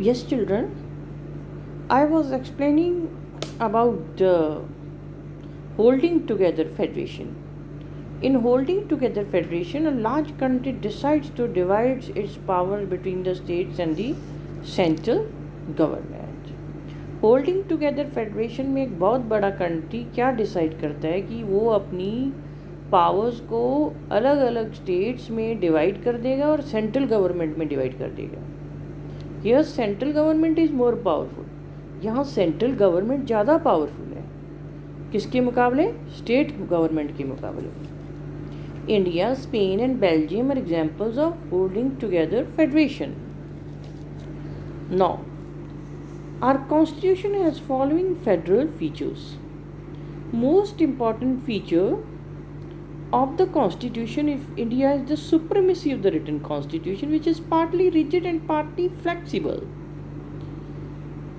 Yes, children, I was explaining about the holding together federation. In holding together federation, a large country decides to divide its power between the states and the central government. Holding together federation में एक बहुत बड़ा country क्या decide करता है कि वो अपनी पावर्स को अलग अलग स्टेट्स में डिवाइड कर देगा और सेंट्रल गवर्नमेंट में डिवाइड कर देगा. Here central government is more powerful. यहाँ सेंट्रल गवर्नमेंट ज़्यादा पावरफुल है किसके मुकाबले? स्टेट गवर्नमेंट के मुकाबले. India, Spain and Belgium are examples of holding together federation. Now our constitution has following federal features. Most important feature of the constitution of India is the supremacy of the written constitution, which is partly rigid and partly flexible.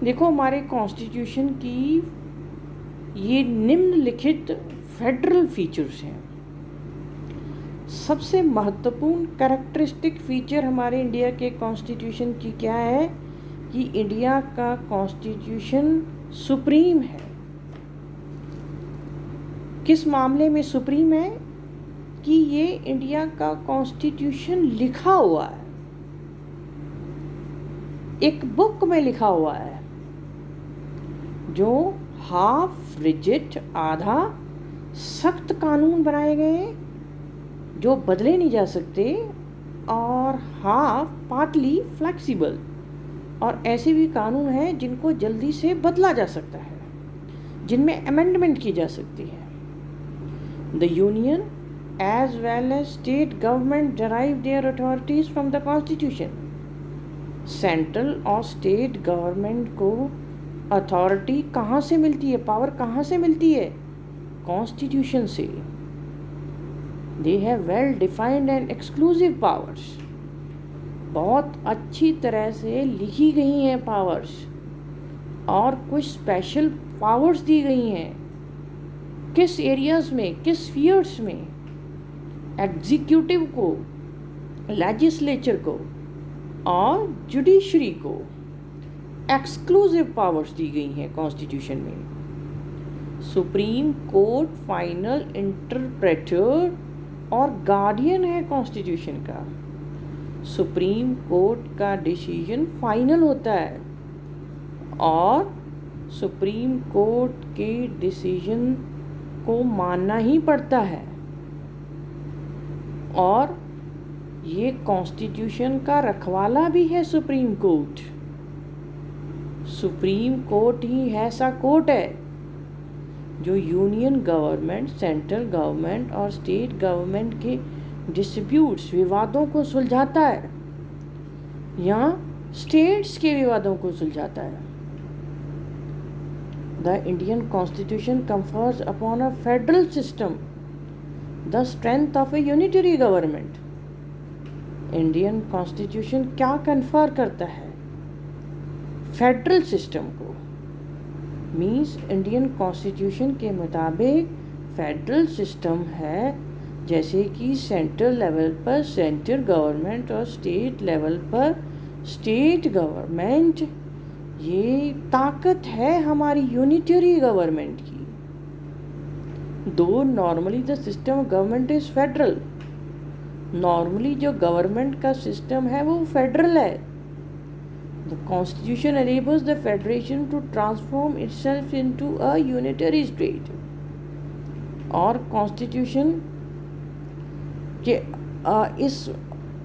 देखो हमारे constitution की ये निम्नलिखित federal features हैं. सबसे महत्वपूर्ण characteristic feature हमारे India के कॉन्स्टिट्यूशन की क्या है कि इंडिया का कॉन्स्टिट्यूशन सुप्रीम है. किस मामले में सुप्रीम है? कि ये इंडिया का कॉन्स्टिट्यूशन लिखा हुआ है, एक बुक में लिखा हुआ है जो हाफ रिजिड, आधा सख्त कानून बनाए गए हैं जो बदले नहीं जा सकते, और हाफ पार्टली फ्लेक्सिबल, और ऐसे भी कानून हैं जिनको जल्दी से बदला जा सकता है, जिनमें अमेंडमेंट की जा सकती है. The union as well as state government derive their authorities from the constitution. Central और स्टेट गवर्नमेंट को अथॉरिटी कहाँ से मिलती है, पावर कहाँ से मिलती है? कॉन्स्टिट्यूशन से. They have well defined and exclusive powers. बहुत अच्छी तरह से लिखी गई हैं पावर्स, और कुछ स्पेशल पावर्स दी गई हैं. किस एरियाज़ में, किस स्फीयर्स में? एग्जीक्यूटिव को, लेजिस्लेचर को और जुडिशरी को एक्सक्लूसिव पावर्स दी गई हैं कॉन्स्टिट्यूशन में. सुप्रीम कोर्ट फाइनल इंटरप्रेटर और गार्डियन है कॉन्स्टिट्यूशन का. सुप्रीम कोर्ट का डिसीजन फाइनल होता है और सुप्रीम कोर्ट के डिसीजन को मानना ही पड़ता है. और ये कॉन्स्टिट्यूशन का रखवाला भी है सुप्रीम कोर्ट. सुप्रीम कोर्ट ही ऐसा कोर्ट है जो यूनियन गवर्नमेंट, सेंट्रल गवर्नमेंट और स्टेट गवर्नमेंट के डिस्प्यूट्स, विवादों को सुलझाता है, या स्टेट्स के विवादों को सुलझाता है. The Indian constitution confers upon a federal system the strength of a unitary government. Indian constitution क्या कन्फर करता है? फेडरल सिस्टम को. मीन्स इंडियन कॉन्स्टिट्यूशन के मुताबिक फेडरल सिस्टम है, जैसे कि सेंट्रल लेवल पर सेंट्रल गवर्नमेंट और स्टेट लेवल पर स्टेट गवर्नमेंट. ये ताकत है हमारी यूनिटरी गवर्नमेंट की. दो normally the system of government is federal. Normally जो गवर्नमेंट का सिस्टम है वो फेडरल है. The constitution enables the federation to transform itself into a unitary state. और कॉन्स्टिट्यूशन कि इस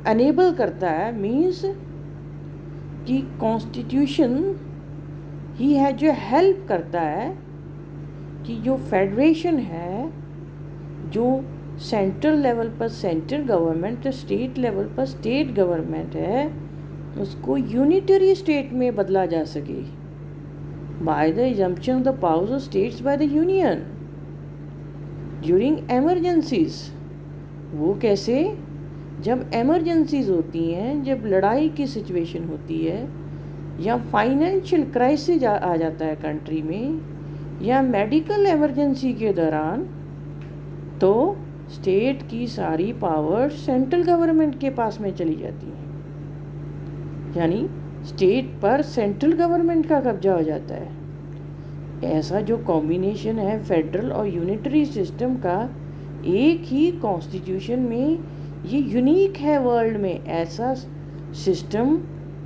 अनेबल करता है, मीन्स कि कॉन्स्टिट्यूशन ही है जो हेल्प करता है कि जो फेडरेशन है, जो सेंट्रल लेवल पर सेंट्रल गवर्नमेंट, स्टेट लेवल पर स्टेट गवर्नमेंट है, उसको यूनिटरी स्टेट में बदला जा सके by the assumption of the powers of states by the union during emergencies. वो कैसे? जब एमरजेंसीज होती हैं, जब लड़ाई की सिचुएशन होती है, या फाइनेंशियल क्राइसिस आ जाता है कंट्री में, या मेडिकल इमरजेंसी के दौरान, तो स्टेट की सारी पावर सेंट्रल गवर्नमेंट के पास में चली जाती हैं. यानी स्टेट पर सेंट्रल गवर्नमेंट का कब्जा हो जाता है। ऐसा जो कॉम्बिनेशन है फेडरल और यूनिटरी सिस्टम का एक ही कॉन्स्टिट्यूशन में, ये यूनिक है वर्ल्ड में। ऐसा सिस्टम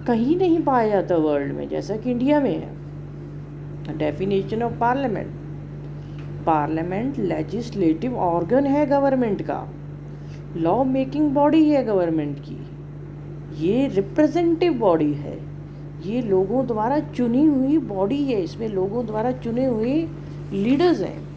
कहीं नहीं पाया जाता वर्ल्ड में जैसा कि इंडिया में है। Definition of parliament, parliament legislative organ है गवर्नमेंट का, लॉ मेकिंग बॉडी है गवर्नमेंट की, ये रिप्रेजेंटेटिव बॉडी है, ये लोगों द्वारा चुनी हुई बॉडी है, इसमें लोगों द्वारा चुने हुए लीडर्स हैं।